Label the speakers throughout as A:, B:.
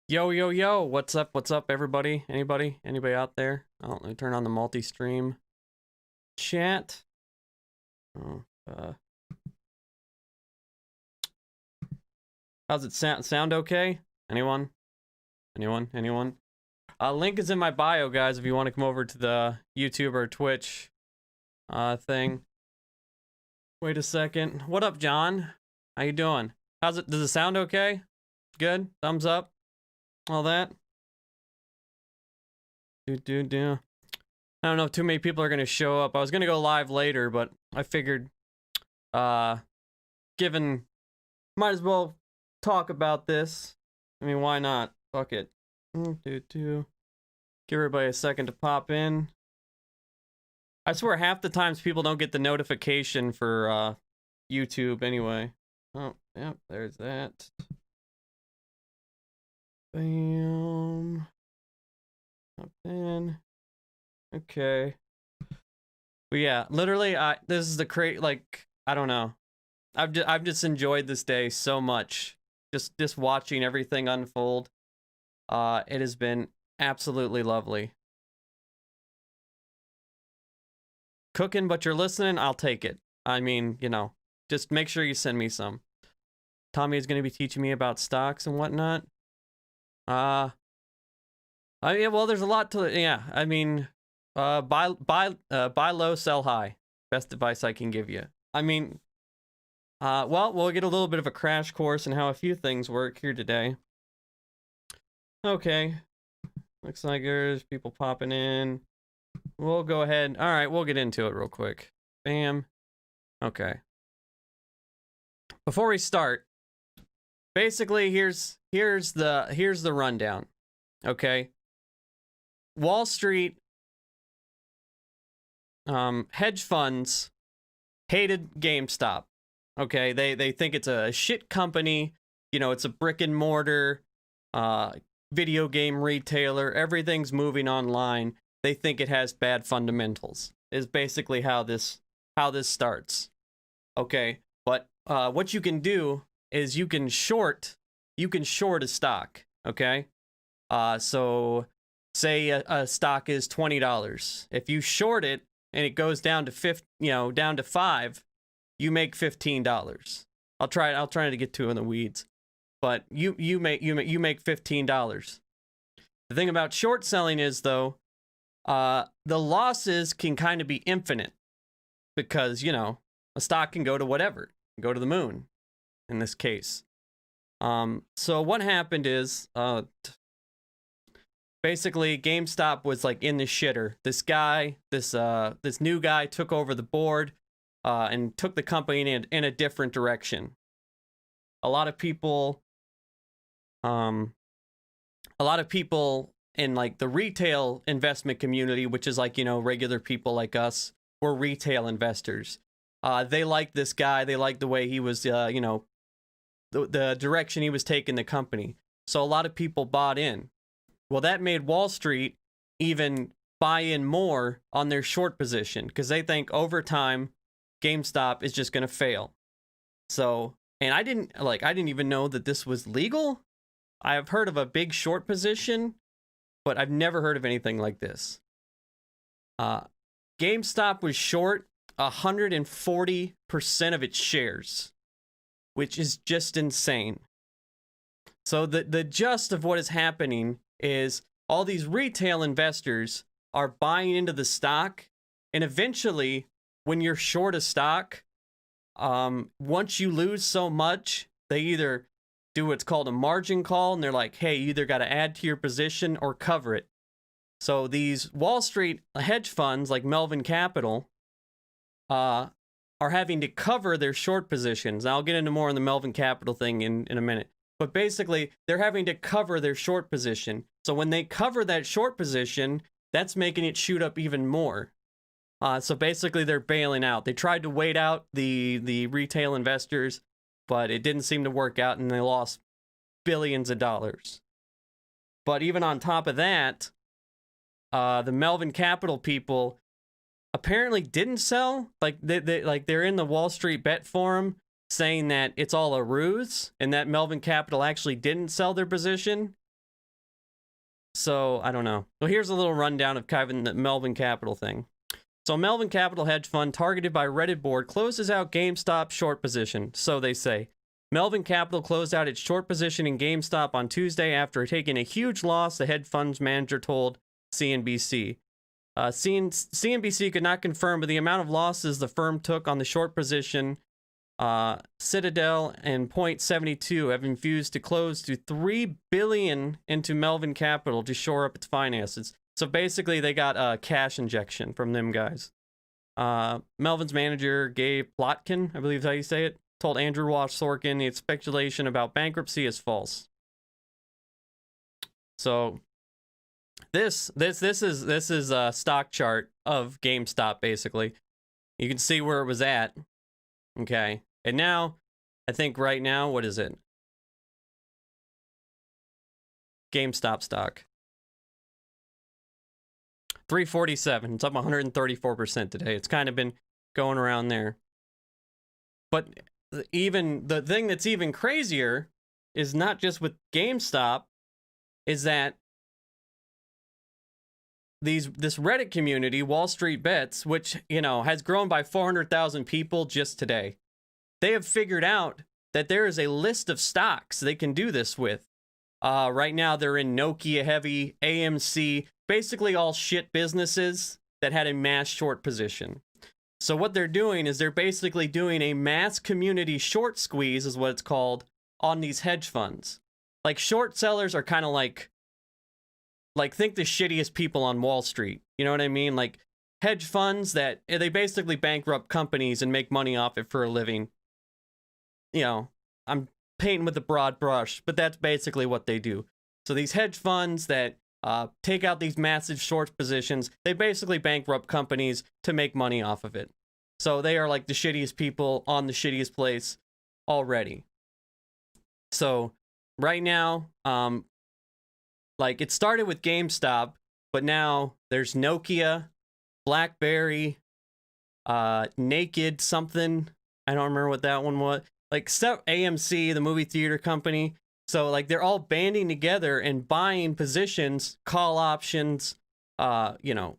A: Yo, yo, yo, what's up, everybody? Anybody out there? Oh, let me turn on the multi-stream chat. Oh, how's it sound okay? Anyone? Link is in my bio, guys, if you want to come over to the YouTube or Twitch thing. Wait a second. What up, John? How you doing? Does it sound okay? Good? Thumbs up? All that? I don't know if too many people are going to show up. I was going to go live later, but I figured, given, might as well talk about this. I mean, why not? Fuck it. Give everybody a second to pop in. I swear half the times people don't get the notification for, YouTube anyway. Oh, yep, there's that. Bam. Up in. Okay. But yeah, literally, this is the like, I don't know. I've just enjoyed this day so much. Just watching everything unfold. It has been absolutely lovely. Cooking, but you're listening, I'll take it. I mean, you know, just make sure you send me some. Tommy is going to be teaching me about stocks and whatnot. Yeah, well, there's a lot to, yeah, I mean, buy low, sell high. Best advice I can give you. I mean, well, we'll get a little bit of a crash course in how a few things work here today. Okay. Looks like there's people popping in. We'll go ahead. All right, we'll get into it real quick. Bam. Okay. Before we start, basically, here's the rundown. Okay. Wall Street hedge funds hated GameStop. Okay, they think it's a shit company. You know, it's a brick and mortar video game retailer. Everything's moving online. They think it has bad fundamentals. Is basically how this starts. Okay, but what you can do is you can short a stock. Okay, so say a stock is $20. If you short it and it goes down to $5, you make $15. I'll try to get to it in the weeds, but you make $15. The thing about short selling is, though, the losses can kind of be infinite because, you know, a stock can go to whatever, go to the moon in this case. So what happened is, basically GameStop was like in the shitter. This new guy took over the board, and took the company in a different direction. A lot of people in like the retail investment community, which is like, you know, regular people like us, were retail investors. They liked this guy. They liked the way he was, you know, the direction he was taking the company. So a lot of people bought in. Well, that made Wall Street even buy in more on their short position because they think over time GameStop is just going to fail. So, and I didn't even know that this was legal. I have heard of a big short position, but I've never heard of anything like this. GameStop was short 140% of its shares, which is just insane. So the gist of what is happening is all these retail investors are buying into the stock, and eventually, when you're short a stock, once you lose so much, they either do what's called a margin call, and they're like, hey, you either got to add to your position or cover it. So these Wall Street hedge funds like Melvin Capital are having to cover their short positions. Now, I'll get into more on the Melvin Capital thing in a minute. But basically, they're having to cover their short position. So when they cover that short position, that's making it shoot up even more. So basically, they're bailing out. They tried to wait out the retail investors, but it didn't seem to work out, and they lost billions of dollars. But even on top of that, the Melvin Capital people apparently didn't sell. Like they're in the Wall Street Bet forum saying that it's all a ruse and that Melvin Capital actually didn't sell their position. So I don't know. Well, here's a little rundown of kind of the Melvin Capital thing. So Melvin Capital hedge fund targeted by Reddit board closes out GameStop short position, so they say. Melvin Capital closed out its short position in GameStop on Tuesday after taking a huge loss, the hedge fund's manager told CNBC. CNBC could not confirm, but the amount of losses the firm took on the short position, Citadel and Point72 have infused to close to $3 billion into Melvin Capital to shore up its finances. So basically, they got a cash injection from them guys. Melvin's manager, Gabe Plotkin, I believe is how you say it, told Andrew Walsh Sorkin the speculation about bankruptcy is false. So this is a stock chart of GameStop. Basically, you can see where it was at. Okay, and now I think right now, what is it? GameStop stock. 347. It's up 134% today. It's kind of been going around there. But even the thing that's even crazier is not just with GameStop, is that this Reddit community, Wall Street Bets, which, you know, has grown by 400,000 people just today, they have figured out that there is a list of stocks they can do this with. Right now, they're in Nokia heavy, AMC, basically all shit businesses that had a mass short position. So what they're doing is they're basically doing a mass community short squeeze, is what it's called, on these hedge funds. Like, short sellers are kind of like think the shittiest people on Wall Street. You know what I mean? Like, hedge funds that they basically bankrupt companies and make money off it for a living. You know, I'm painting with a broad brush, but that's basically what they do. So these hedge funds that take out these massive short positions, they basically bankrupt companies to make money off of it. So they are like the shittiest people on the shittiest place already. So right now, like, it started with GameStop, but now there's Nokia, BlackBerry, Naked something. I don't remember what that one was. Like, AMC, the movie theater company. So, like, they're all banding together and buying positions, call options, you know,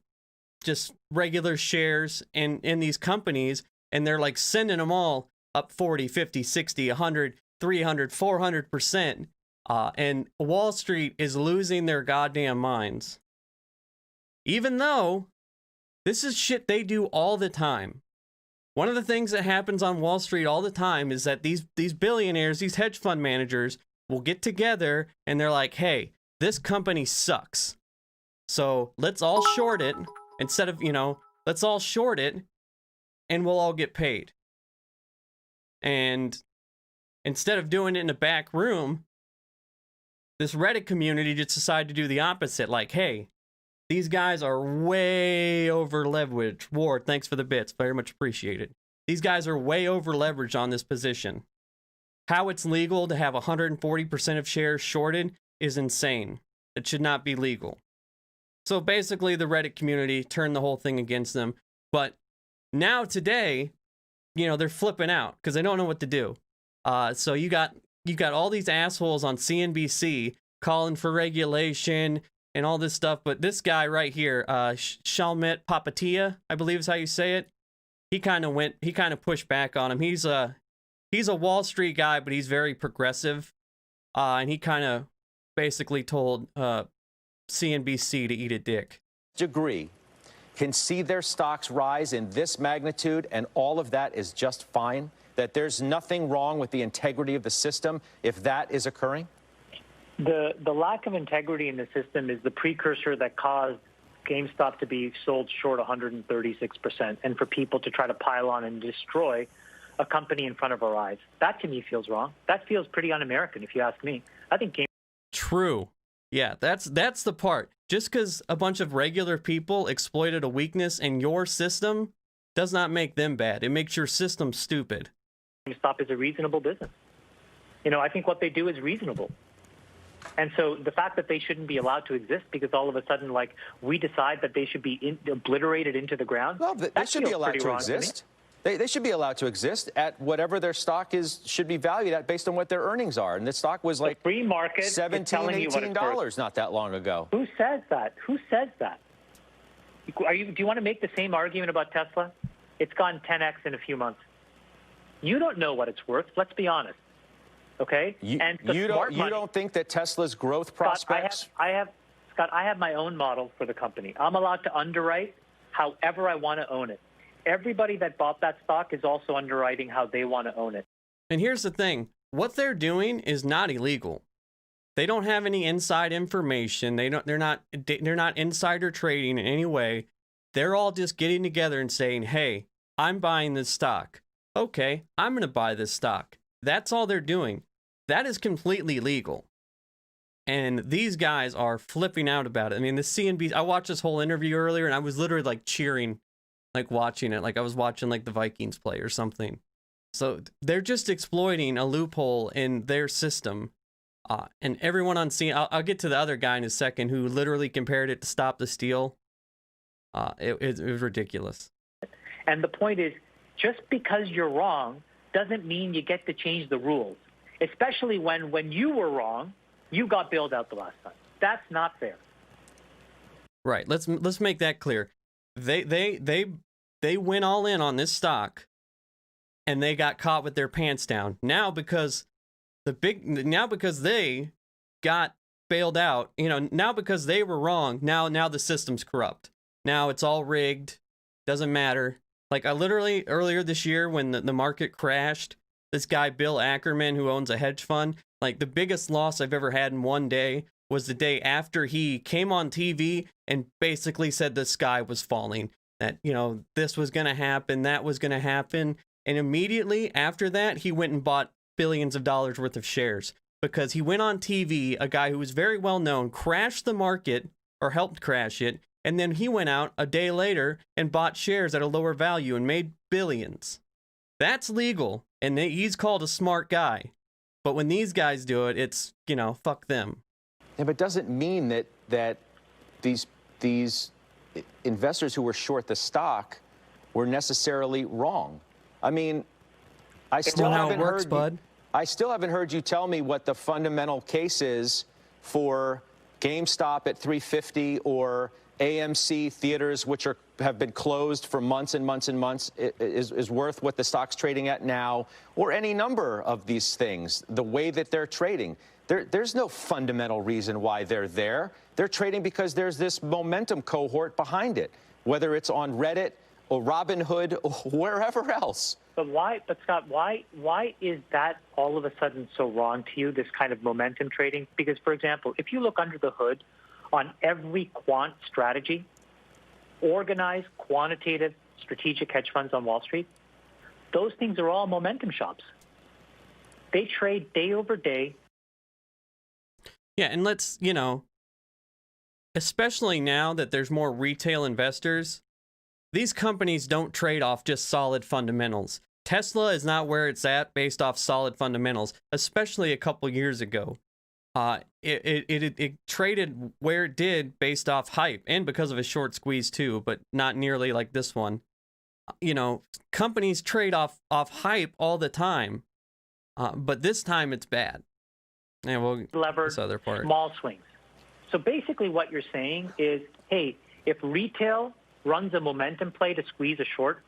A: just regular shares in these companies. And they're, like, sending them all up 40, 50, 60, 100, 300, 400%. And Wall Street is losing their goddamn minds. Even though this is shit they do all the time. One of the things that happens on Wall Street all the time is that these billionaires, these hedge fund managers, will get together and they're like, hey, this company sucks. So let's all short it instead of, you know, let's all short it and we'll all get paid. And instead of doing it in a back room, this Reddit community just decided to do the opposite. Like, hey, these guys are way over leveraged. Ward, thanks for the bits. Very much appreciated. These guys are way over leveraged on this position. How it's legal to have 140% of shares shorted is insane. It should not be legal. So basically, the Reddit community turned the whole thing against them. But now today, you know, they're flipping out because they don't know what to do. So you got all these assholes on CNBC calling for regulation and all this stuff. But this guy right here, Shalmet Papatia, I believe is how you say it. He kind of pushed back on him. He's a Wall Street guy, but he's very progressive. And he kind of basically told CNBC to eat a dick.
B: Degree can see their stocks rise in this magnitude, and all of that is just fine? That there's nothing wrong with the integrity of the system if that is occurring?
C: The lack of integrity in the system is the precursor that caused GameStop to be sold short 136%, and for people to try to pile on and destroy a company in front of our eyes. That, to me, feels wrong. That feels pretty un-American, if you ask me. I think
A: True. Yeah, that's the part. Just because a bunch of regular people exploited a weakness in your system does not make them bad. It makes your system stupid.
C: GameStop is a reasonable business. You know, I think what they do is reasonable. And so the fact that they shouldn't be allowed to exist because all of a sudden, like, we decide that they should be obliterated into the ground.
B: Well, they should be allowed to exist. They should be allowed to exist at whatever their stock should be valued at based on what their earnings are. And the stock was like
C: the free market
B: $17, $18 not that long ago.
C: Who says that? Who says that? Do you want to make the same argument about Tesla? It's gone 10x in a few months. You don't know what it's worth. Let's be honest. Okay?
B: You don't think that Tesla's growth prospects?
C: Scott, I have my own model for the company. I'm allowed to underwrite however I want to own it. Everybody that bought that stock is also underwriting how they want to own it.
A: And here's the thing. What they're doing is not illegal. They don't have any inside information. They're not insider trading in any way. They're all just getting together and saying, "Hey, I'm buying this stock. Okay, I'm going to buy this stock." That's all they're doing. That is completely legal. And these guys are flipping out about it. I mean, the CNBC, I watched this whole interview earlier and I was literally like cheering, like watching it, like I was watching like the Vikings play or something. So they're just exploiting a loophole in their system. And everyone on CNN, I'll get to the other guy in a second who literally compared it to Stop the Steal. It was ridiculous.
C: And the point is, just because you're wrong doesn't mean you get to change the rules, especially when you were wrong, you got bailed out the last time. That's not fair.
A: Right. Let's make that clear. They went all in on this stock, and they got caught with their pants down. Now because they got bailed out, now because they were wrong, now the system's corrupt. Now it's all rigged. Doesn't matter. Like I literally earlier this year when the market crashed, this guy Bill Ackerman who owns a hedge fund, like the biggest loss I've ever had in one day was the day after he came on TV and basically said the sky was falling, that this was going to happen, that was going to happen, and immediately after that he went and bought billions of dollars worth of shares because he went on TV, a guy who was very well known, crashed the market or helped crash it. And then he went out a day later and bought shares at a lower value and made billions. That's legal, and he's called a smart guy. But when these guys do it, it's, fuck them.
B: Yeah, but it doesn't mean that these investors who were short the stock were necessarily wrong. I mean, I still haven't heard you tell me what the fundamental case is for GameStop at $350 or AMC theaters, which have been closed for months and months and months, is worth what the stock's trading at now, or any number of these things, the way that they're trading. There's no fundamental reason why they're there. They're trading because there's this momentum cohort behind it, whether it's on Reddit or Robinhood or wherever else.
C: But Scott, why is that all of a sudden so wrong to you, this kind of momentum trading? Because, for example, if you look under the hood on every quant strategy, organized, quantitative, strategic hedge funds on Wall Street, those things are all momentum shops. They trade day over day.
A: Yeah, and let's, especially now that there's more retail investors, these companies don't trade off just solid fundamentals. Tesla is not where it's at based off solid fundamentals, especially a couple years ago. It traded where it did based off hype and because of a short squeeze too, but not nearly like this one. Companies trade off hype all the time, but this time it's bad. And we'll
C: levered
A: this other part.
C: Small swings. So basically what you're saying is, hey, if retail runs a momentum play to squeeze a short,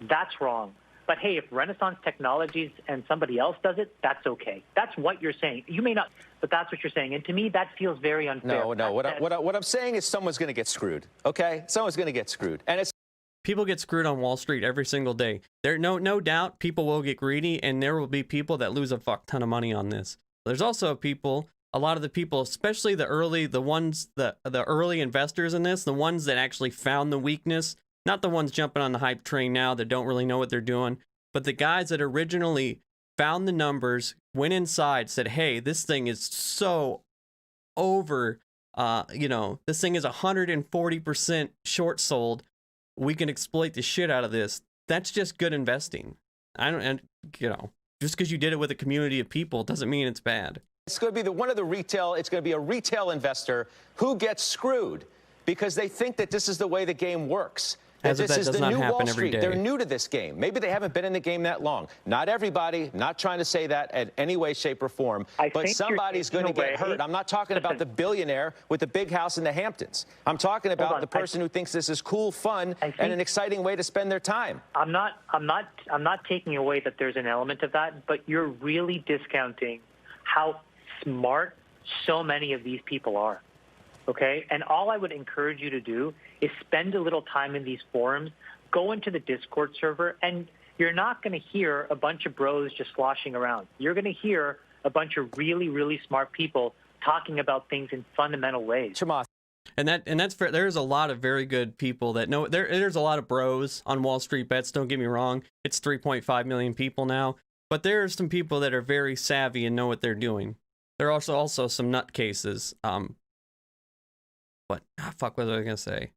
C: that's wrong. But hey, if Renaissance Technologies and somebody else does it, that's okay. That's what you're saying. You may not, but that's what you're saying. And to me, that feels very unfair.
B: No. What I'm saying is someone's going to get screwed. Okay, someone's going to get screwed, and it's
A: people get screwed on Wall Street every single day. There, no doubt, people will get greedy, and there will be people that lose a fuck ton of money on this. There's also a lot of the people, especially the early investors in this, the ones that actually found the weakness. Not the ones jumping on the hype train now that don't really know what they're doing, but the guys that originally found the numbers, went inside, said, hey, this thing is so over, this thing is 140% short sold. We can exploit the shit out of this. That's just good investing. Just because you did it with a community of people doesn't mean it's bad.
B: It's going to be it's going to be a retail investor who gets screwed because they think that this is the way the game works.
A: As if that does not happen every day.
B: They're new to this game. Maybe they haven't been in the game that long. Not everybody, not trying to say that in any way, shape, or form. But somebody's going to get hurt. I'm not talking about the billionaire with the big house in the Hamptons. I'm talking about the person who thinks this is cool, fun, and an exciting way to spend their time.
C: I'm not taking away that there's an element of that, but you're really discounting how smart so many of these people are. Okay? And all I would encourage you to do is spend a little time in these forums, go into the Discord server, and you're not going to hear a bunch of bros just sloshing around. You're going to hear a bunch of really, really smart people talking about things in fundamental ways.
A: And that's fair. There's a lot of very good people that know. There's a lot of bros on Wall Street Bets. Don't get me wrong. It's 3.5 million people now. But there are some people that are very savvy and know what they're doing. There are also some nutcases. What was I going to say?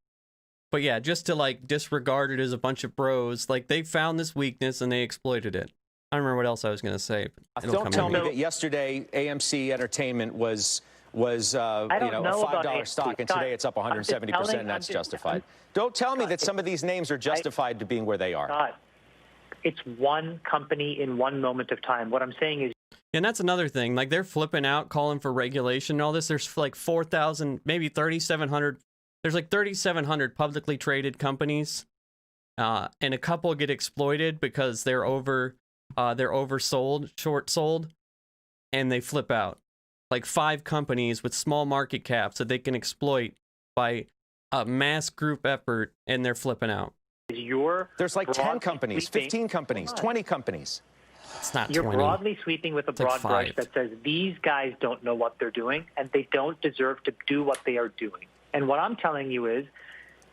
A: But yeah, just to like disregard it as a bunch of bros, like they found this weakness and they exploited it. I don't remember what else I was going to say.
B: Don't tell me that yesterday AMC Entertainment was a $5 stock, and today it's up 170%, and that's justified. Don't tell me that some of these names are justified to being where they are.
C: God, it's one company in one moment of time. What I'm saying is,
A: and that's another thing. Like they're flipping out, calling for regulation and all this. There's like 4,000, maybe 3,700. There's like 3,700 publicly traded companies, and a couple get exploited because they're oversold, short sold, and they flip out. Like 5 companies with small market caps that they can exploit by a mass group effort, and they're flipping out.
B: There's like 10 companies, 15 companies, 20 companies.
A: It's not 20.
C: You're broadly sweeping with a broad brush that says these guys don't know what they're doing and they don't deserve to do what they are doing. And what I'm telling you is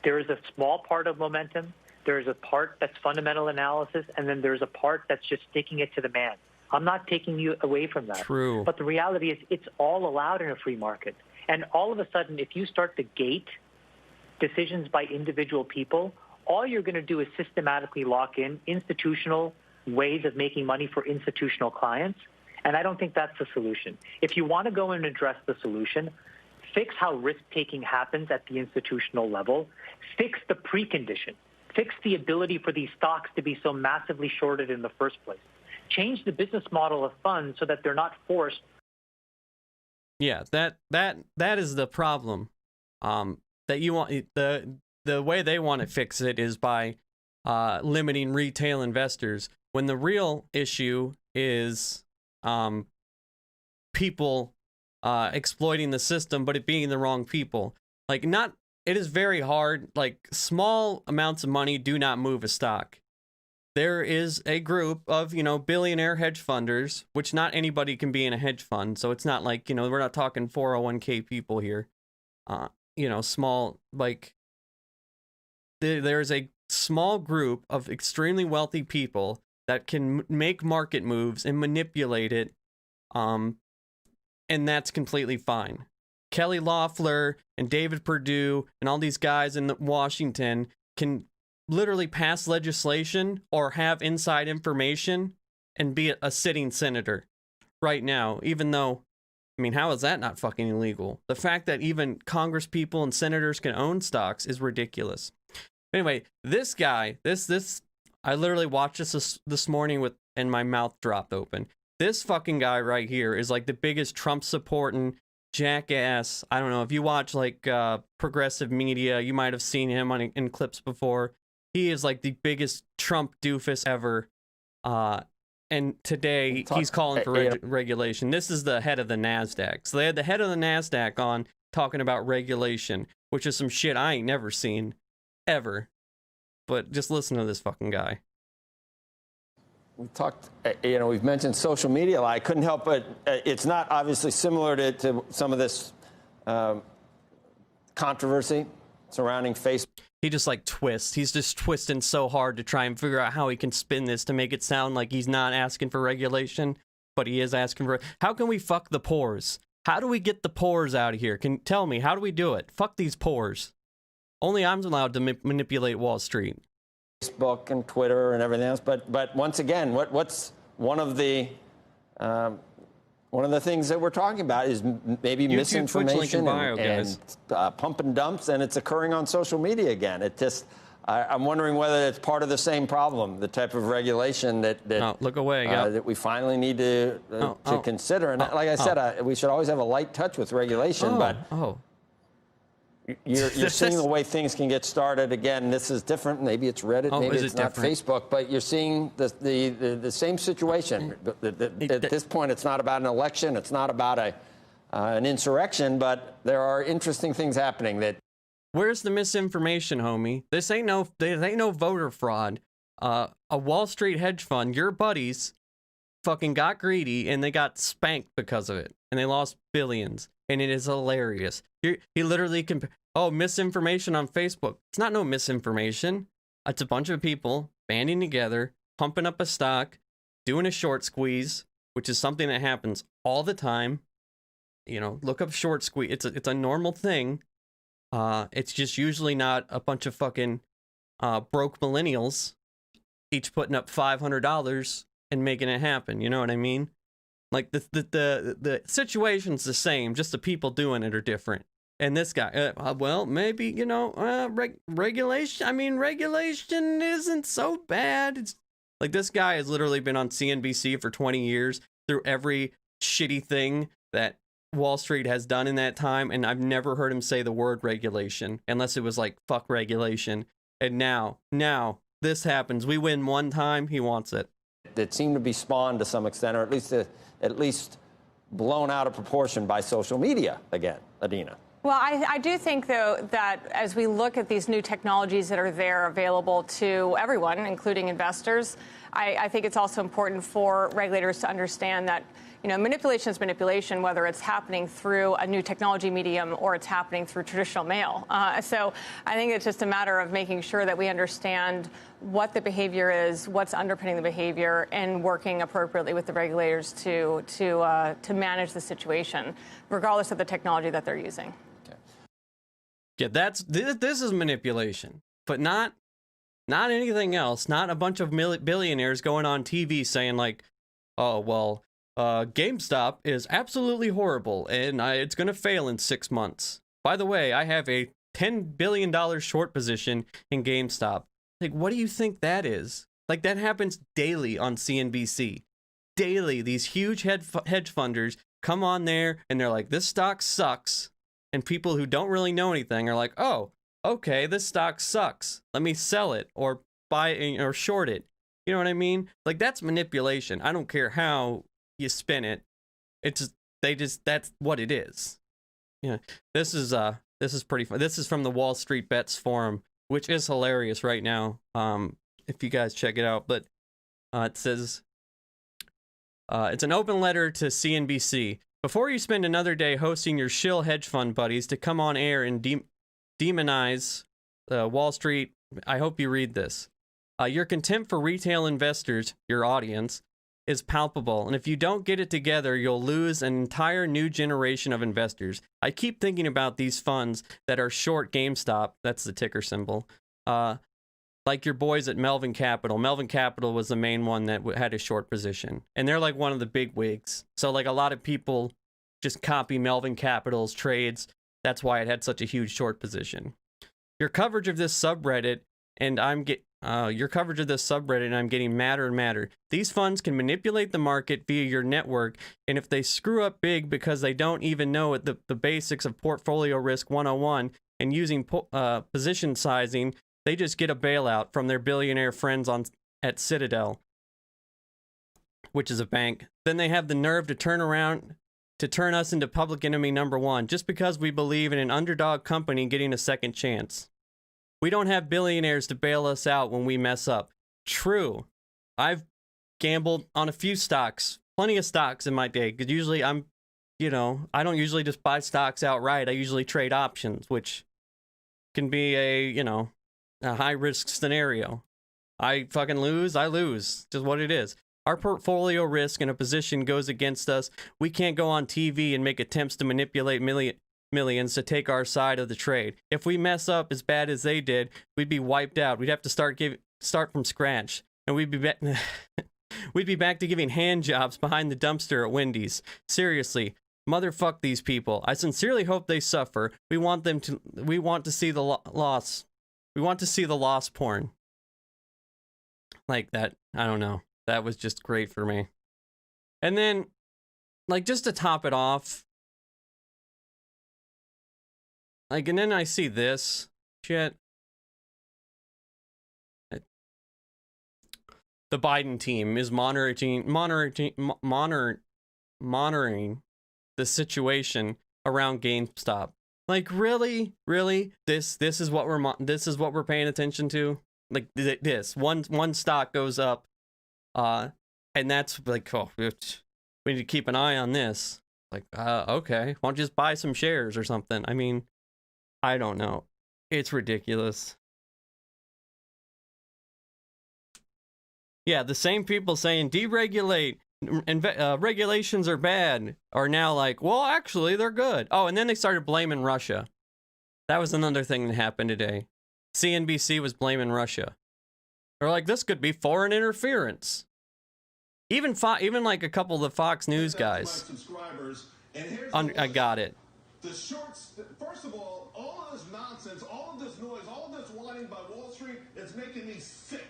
C: there is a small part of momentum, there is a part that's fundamental analysis, and then there's a part that's just sticking it to the man. I'm not taking you away from that.
A: True.
C: But the reality is it's all allowed in a free market. And all of a sudden, if you start to gate decisions by individual people, all you're going to do is systematically lock in institutional ways of making money for institutional clients. And I don't think that's the solution. If you want to go and address the solution, fix how risk-taking happens at the institutional level, fix the precondition, fix the ability for these stocks to be so massively shorted in the first place. Change the business model of funds so that they're not forced.
A: Yeah, that is the problem. That you want the way they want to fix it is by limiting retail investors, when the real issue is people exploiting the system, but it being the wrong people. Like it is very hard. Like small amounts of money do not move a stock. There is a group of, billionaire hedge funders, which not anybody can be in a hedge fund. So it's not like, we're not talking 401k people here. Small, like there's a small group of extremely wealthy people that can make market moves and manipulate it. And that's completely fine. Kelly Loeffler and David Perdue and all these guys in Washington can literally pass legislation or have inside information and be a sitting senator right now, even though, how is that not fucking illegal? The fact that even Congress people and senators can own stocks is ridiculous. Anyway, this guy, I literally watched this morning and my mouth dropped open. This fucking guy right here is like the biggest Trump supporting jackass. I don't know if you watch like progressive media, you might have seen him in clips before. He is like the biggest Trump doofus ever. And today he's calling for regulation. This is the head of the NASDAQ. So they had the head of the NASDAQ on talking about regulation, which is some shit I ain't never seen ever. But just listen to this fucking guy.
D: We talked, we've mentioned social media. I couldn't help but, it's not obviously similar to some of this controversy surrounding Facebook.
A: He just like twists. He's just twisting so hard to try and figure out how he can spin this to make it sound like he's not asking for regulation, but he is asking for. How can we fuck the pores? How do we get the pores out of here? Tell me, how do we do it? Fuck these pores. Only I'm allowed to manipulate Wall Street.
D: Facebook and Twitter and everything else, but once again, what's one of the things that we're talking about is maybe misinformation and pump and dumps, and it's occurring on social media again. It just I'm wondering whether it's part of the same problem, the type of regulation that
A: look away,
D: that we finally need to consider. And like I said, we should always have a light touch with regulation. You're seeing the way things can get started. Again, this is different. Maybe it's Reddit, maybe it's not Facebook, but you're seeing the same situation. At this point, it's not about an election. It's not about an insurrection, but there are interesting things happening that.
A: Where's the misinformation, homie? This ain't no voter fraud. A Wall Street hedge fund, your buddies fucking got greedy and they got spanked because of it. And they lost billions. And it is hilarious. He literally misinformation on Facebook. It's not no misinformation. It's a bunch of people banding together, pumping up a stock, doing a short squeeze, which is something that happens all the time. You know, look up short squeeze. It's a normal thing. It's just usually not a bunch of fucking broke millennials each putting up $500 and making it happen. You know what I mean? Like the situation's the same, just the people doing it are different. And this guy, well, maybe, you know, regulation. I mean, regulation isn't so bad. It's like this guy has literally been on CNBC for 20 years through every shitty thing that Wall Street has done in that time, and I've never heard him say the word regulation unless it was like fuck regulation. And now this happens. We win one time, he wants it.
D: That seem to be spawned to some extent, or at least blown out of proportion by social media again, Adina.
E: Well, I do think, though, that as we look at these new technologies that are there available to everyone, including investors, I think it's also important for regulators to understand that, you know, manipulation is manipulation, whether it's happening through a new technology medium or it's happening through traditional mail. So I think it's just a matter of making sure that we understand what the behavior is, what's underpinning the behavior, and working appropriately with the regulators to manage the situation, regardless of the technology that they're using.
A: Yeah, this is manipulation, but not anything else. Not a bunch of billionaires going on TV saying like, oh, well, GameStop is absolutely horrible and it's going to fail in 6 months. By the way, I have a $10 billion short position in GameStop. Like, what do you think that is? Like, that happens daily on CNBC. Daily, these huge hedge funders come on there and they're like, this stock sucks. And people who don't really know anything are like, oh, okay, this stock sucks. Let me sell it or buy it or short it. You know what I mean? Like, that's manipulation. I don't care how you spin it. That's what it is. Yeah. This is pretty fun. This is from the Wall Street Bets forum, which is hilarious right now. If you guys check it out, but it says it's an open letter to CNBC. Before you spend another day hosting your shill hedge fund buddies to come on air and demonize Wall Street, I hope you read this. Your contempt for retail investors, your audience, is palpable, and if you don't get it together, you'll lose an entire new generation of investors. I keep thinking about these funds that are short GameStop, that's the ticker symbol, like your boys at Melvin Capital. Melvin Capital was the main one that had a short position, and they're like one of the big wigs. So like a lot of people just copy Melvin Capital's trades. That's why it had such a huge short position. Your coverage of this subreddit, and I'm getting madder and madder. These funds can manipulate the market via your network, and if they screw up big because they don't even know the basics of portfolio risk 101 and using position sizing, they just get a bailout from their billionaire friends at Citadel, which is a bank. Then they have the nerve to turn us into public enemy number one just because we believe in an underdog company getting a second chance. We don't have billionaires to bail us out when we mess up. True. I've gambled on a few stocks, plenty of stocks in my day, because usually I don't usually just buy stocks outright. I usually trade options, which can be a high risk scenario. I fucking lose, I lose. Just what it is. Our portfolio risk in a position goes against us. We can't go on TV and make attempts to manipulate millions to take our side of the trade. If we mess up as bad as they did, we'd be wiped out. We'd have to start from scratch, and we'd be back to giving hand jobs behind the dumpster at Wendy's. Seriously, motherfuck these people. I sincerely hope they suffer. We want to see the loss. We want to see the loss porn. Like that, I don't know. That was just great for me. And then, like, just to top it off, like, and then I see this shit. The Biden team is monitoring the situation around GameStop. Like, really? This is what we're paying attention to. Like, this one stock goes up, and that's like, oh, we need to keep an eye on this. Like, okay, why don't you just buy some shares or something? I mean, I don't know. It's ridiculous. Yeah, the same people saying deregulate and regulations are bad are now like, well, actually, they're good. Oh, and then they started blaming Russia. That was another thing that happened today. CNBC was blaming Russia. They're like, this could be foreign interference. Even like a couple of the Fox News guys. I got it.
F: The shorts, first of all of this nonsense, all of this noise, all of this whining by Wall Street, it's making me sick.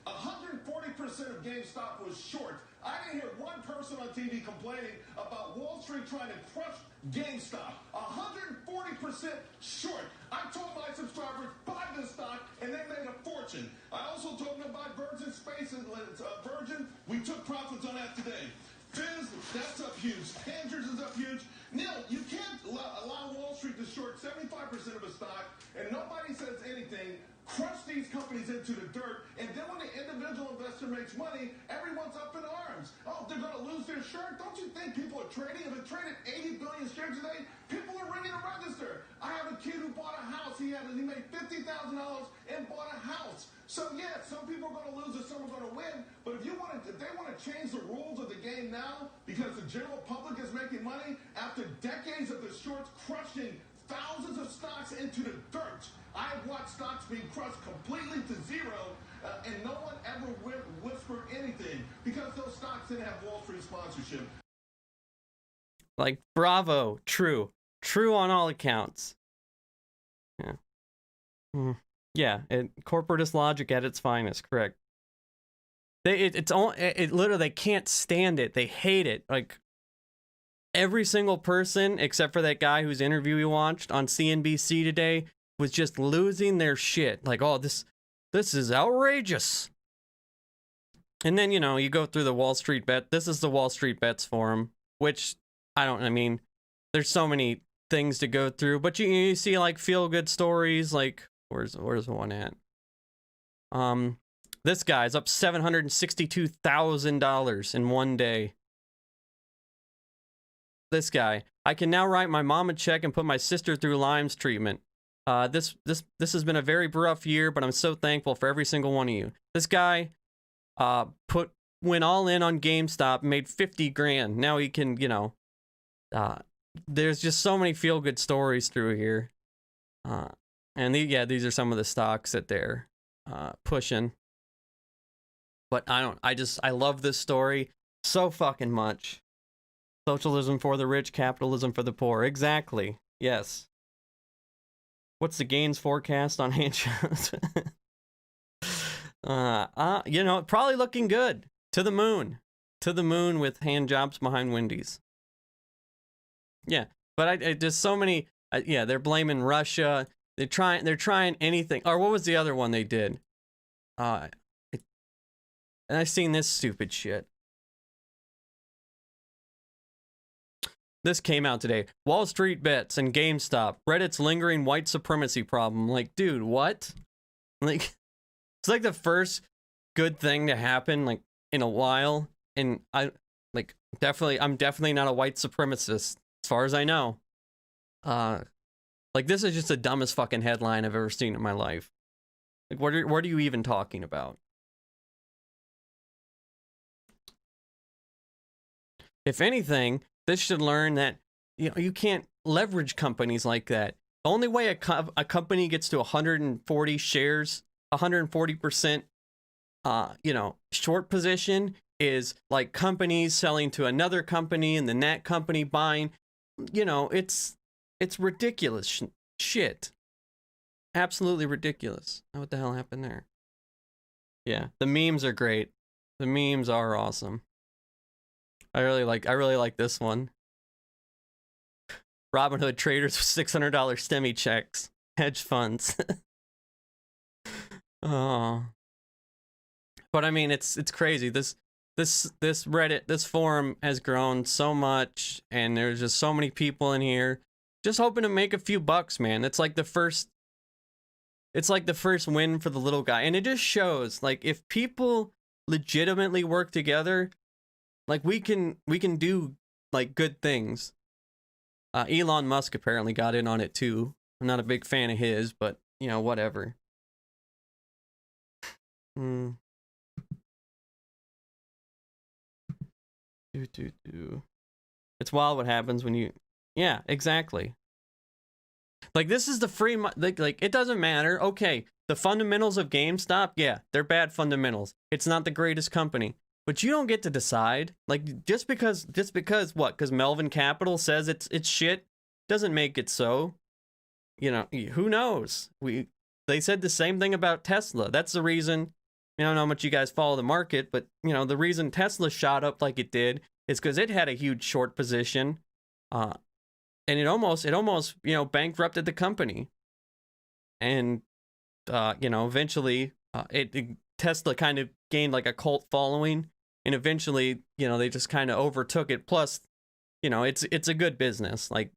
F: 140% of GameStop was short. I didn't hear one person on TV complaining about Wall Street trying to crush GameStop. 140% short. I told my subscribers, buy this stock, and they made a fortune. I also told them to buy Virgin Space and Virgin. We took profits on that today. Fizz, that's up huge. Tangers is up huge. Neil, you can't allow Wall Street to short 75% of a stock, and nobody says anything. Crush these companies into the dirt, and then when the individual investor makes money, everyone's up in arms. Oh, they're going to lose their shirt? Don't you think people are trading? If it traded 80 billion shares today, people are ringing a register. I have a kid who bought a house. He made $50,000 and bought a house. So yeah, some people are going to lose and some are going to win. But if they want to change the rules of the game now because the general public is making money after decades of the shorts crushing thousands of stocks into the dirt. I have watched stocks being crushed completely to zero, and no one ever whispered anything because those stocks didn't have Wall Street sponsorship.
A: Like, bravo, true on all accounts. Yeah, corporatist logic at its finest. Correct. It's literally, they can't stand it. They hate it. Like, every single person except for that guy whose interview we watched on CNBC today was just losing their shit. Like, oh, this is outrageous. And then, you go through the Wall Street Bet. This is the Wall Street Bets forum, which there's so many things to go through, but you see like feel good stories. Like, where's the one at? This guy's up $762,000 in one day. This guy, I can now write my mom a check and put my sister through Lyme's treatment. This has been a very rough year, but I'm so thankful for every single one of you. This guy went all in on GameStop, made 50 grand. Now he can, there's just so many feel good stories through here. And these are some of the stocks that they're pushing. But I love this story so fucking much. Socialism for the rich, capitalism for the poor. Exactly. Yes. What's the gains forecast on hand jobs? Probably looking good. To the moon. To the moon with hand jobs behind Wendy's. Yeah, but I just so many. They're blaming Russia. They're trying anything. Or what was the other one they did? And I've seen this stupid shit. This came out today. Wall Street Bets and GameStop. Reddit's lingering white supremacy problem. Like, dude, what? Like, it's like the first good thing to happen, like, in a while. And I'm definitely not a white supremacist, as far as I know. Like, this is just the dumbest fucking headline I've ever seen in my life. Like, what are you even talking about? If anything, this should learn that you can't leverage companies like that. The only way a company gets to 140 shares, 140%, short position is like companies selling to another company and then that company buying. It's ridiculous shit. absolutely ridiculous. What the hell happened there? Yeah, the memes are great. The memes are awesome. I really like this one. Robinhood traders with $600 STEMI checks. Hedge funds. Oh. But I mean, it's crazy. This Reddit, this forum has grown so much, and there's just so many people in here just hoping to make a few bucks, man. It's like the first win for the little guy. And it just shows, like, if people legitimately work together, like, we can do, like, good things. Elon Musk apparently got in on it too. I'm not a big fan of his, but, you know, whatever. It's wild what happens when you... Yeah, exactly. Like, this is the free... Like, it doesn't matter. Okay, the fundamentals of GameStop, yeah, they're bad fundamentals. It's not the greatest company. But you don't get to decide. Like, just because what? Because Melvin Capital says it's shit doesn't make it so. You know, who knows? They said the same thing about Tesla. That's the reason... I don't know how much you guys follow the market, but, you know, the reason Tesla shot up like it did is because it had a huge short position, and it almost, you know, bankrupted the company. And, you know, eventually, Tesla kind of gained like a cult following, and eventually, you know, they just kind of overtook it. Plus, you know, it's a good business. Like,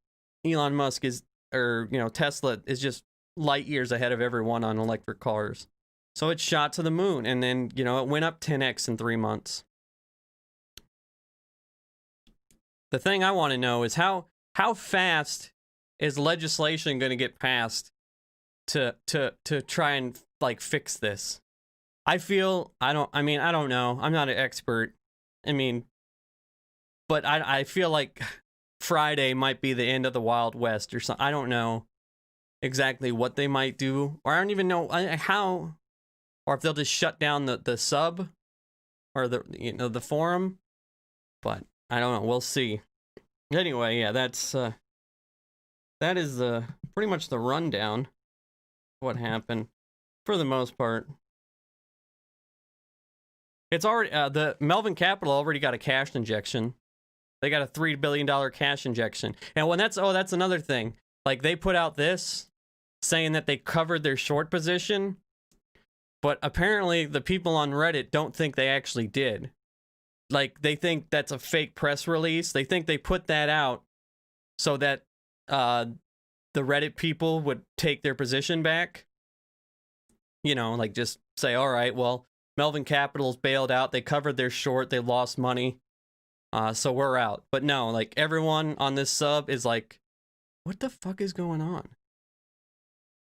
A: Elon Musk Tesla is just light years ahead of everyone on electric cars. So it shot to the moon, and then, you know, it went up 10x in 3 months. The thing I want to know is how fast is legislation going to get passed to try and, like, fix this? I don't know. I'm not an expert. I mean, but I feel like Friday might be the end of the Wild West or something. I don't know exactly what they might do, or I don't even know how. Or if they'll just shut down the sub or the forum. But I don't know. We'll see. Anyway, yeah, that is pretty much the rundown of what happened for the most part. It's already the Melvin Capital already got a cash injection. They got a $3 billion cash injection. And when that's another thing. Like, they put out this saying that they covered their short position. But apparently the people on Reddit don't think they actually did. Like, they think that's a fake press release. They think they put that out so that the Reddit people would take their position back. You know, like, just say, all right, well, Melvin Capital's bailed out. They covered their short. They lost money. So we're out. But no, like, everyone on this sub is like, what the fuck is going on?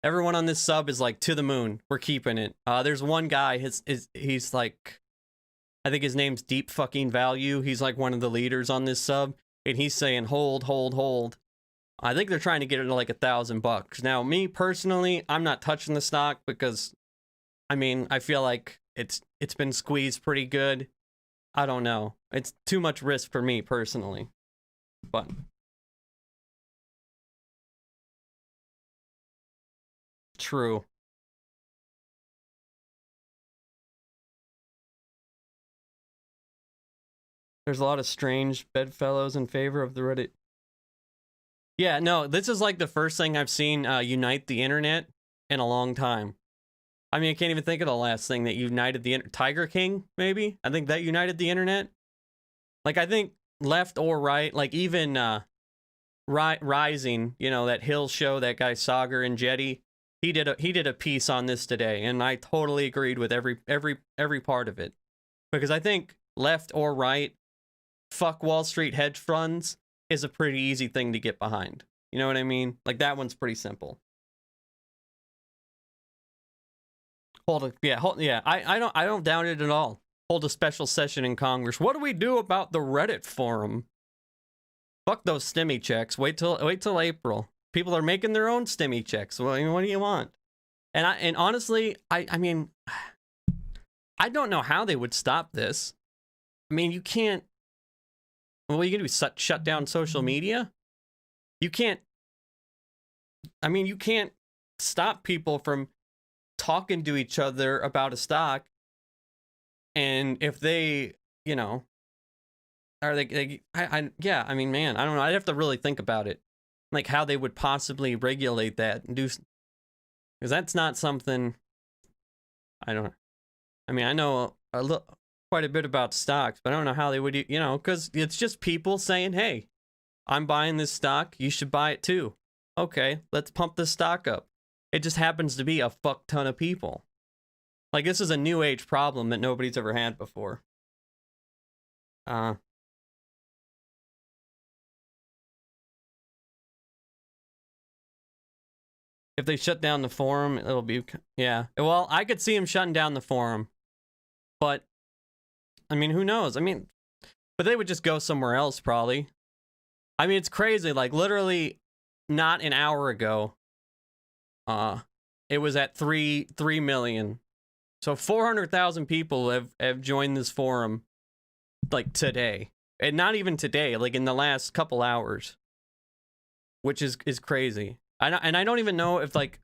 A: Everyone on this sub is like, to the moon. We're keeping it. There's one guy, he's like, I think his name's Deep Fucking Value. He's like one of the leaders on this sub. And he's saying, hold. I think they're trying to get it to like $1,000. Now, me personally, I'm not touching the stock because, I mean, I feel like it's been squeezed pretty good. I don't know. It's too much risk for me personally. But... True. There's a lot of strange bedfellows in favor of the Reddit. Yeah, no, this is like the first thing I've seen unite the internet in a long time. I mean, I can't even think of the last thing that united the Tiger King, maybe? I think that united the internet. Like, I think left or right, like even Rising, you know, that Hill show, that guy Sagar and Jetty. He did a piece on this today, and I totally agreed with every part of it. Because I think left or right, fuck Wall Street hedge funds is a pretty easy thing to get behind. You know what I mean? Like, that one's pretty simple. I don't doubt it at all. Hold a special session in Congress. What do we do about the Reddit forum? Fuck those STEMI checks. Wait till April. People are making their own STEMI checks. Well, I mean, what do you want? And honestly, I mean, I don't know how they would stop this. I mean, you can't. What are you gonna do? Shut down social media? You can't. I mean, you can't stop people from talking to each other about a stock. And if they, you know, are they yeah, I mean, man, I don't know. I'd have to really think about it. Like how they would possibly regulate that and do, because that's not something, I don't know. I mean, I know quite a bit about stocks, but I don't know how they would, you know, because it's just people saying, hey, I'm buying this stock. You should buy it too. Okay, let's pump this stock up. It just happens to be a fuck ton of people. Like, this is a new age problem that nobody's ever had before. If they shut down the forum, it'll be, yeah. Well, I could see them shutting down the forum. But, I mean, who knows? I mean, but they would just go somewhere else, probably. I mean, it's crazy. Like, literally, not an hour ago, it was at 3 million. So 400,000 people have joined this forum, like, today. And not even today, like, in the last couple hours. Which is crazy. And I don't even know if, like,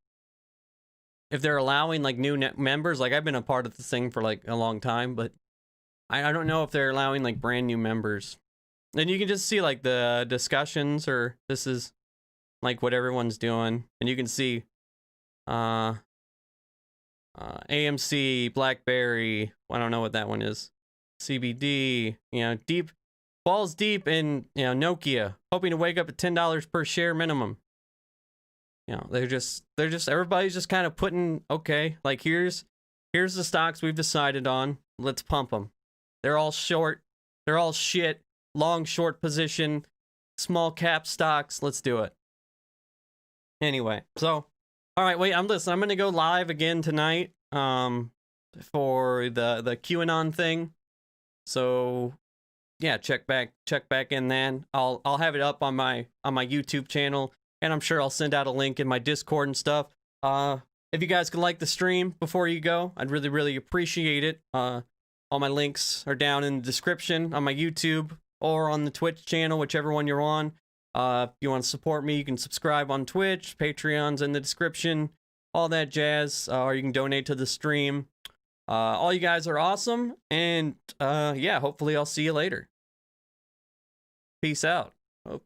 A: if they're allowing, like, new members. Like, I've been a part of this thing for, like, a long time, but I don't know if they're allowing, like, brand new members. And you can just see, like, the discussions, or this is, like, what everyone's doing. And you can see AMC, BlackBerry, I don't know what that one is, CBD, you know, balls deep in, you know, Nokia, hoping to wake up at $10 per share minimum. You know, they're just everybody's just kind of putting, okay, like, here's the stocks we've decided on, let's pump them. They're all short, they're all shit, long short position, small cap stocks, let's do it. Anyway, so, all right, wait, I'm going to go live again tonight for the QAnon thing. So, yeah, check back in then. I'll have it up on my YouTube channel, and I'm sure I'll send out a link in my Discord and stuff. If you guys could like the stream before you go, I'd really, really appreciate it. All my links are down in the description on my YouTube or on the Twitch channel, whichever one you're on. If you want to support me, you can subscribe on Twitch. Patreon's in the description. All that jazz. Or you can donate to the stream. All you guys are awesome. And yeah, hopefully I'll see you later. Peace out. Oh.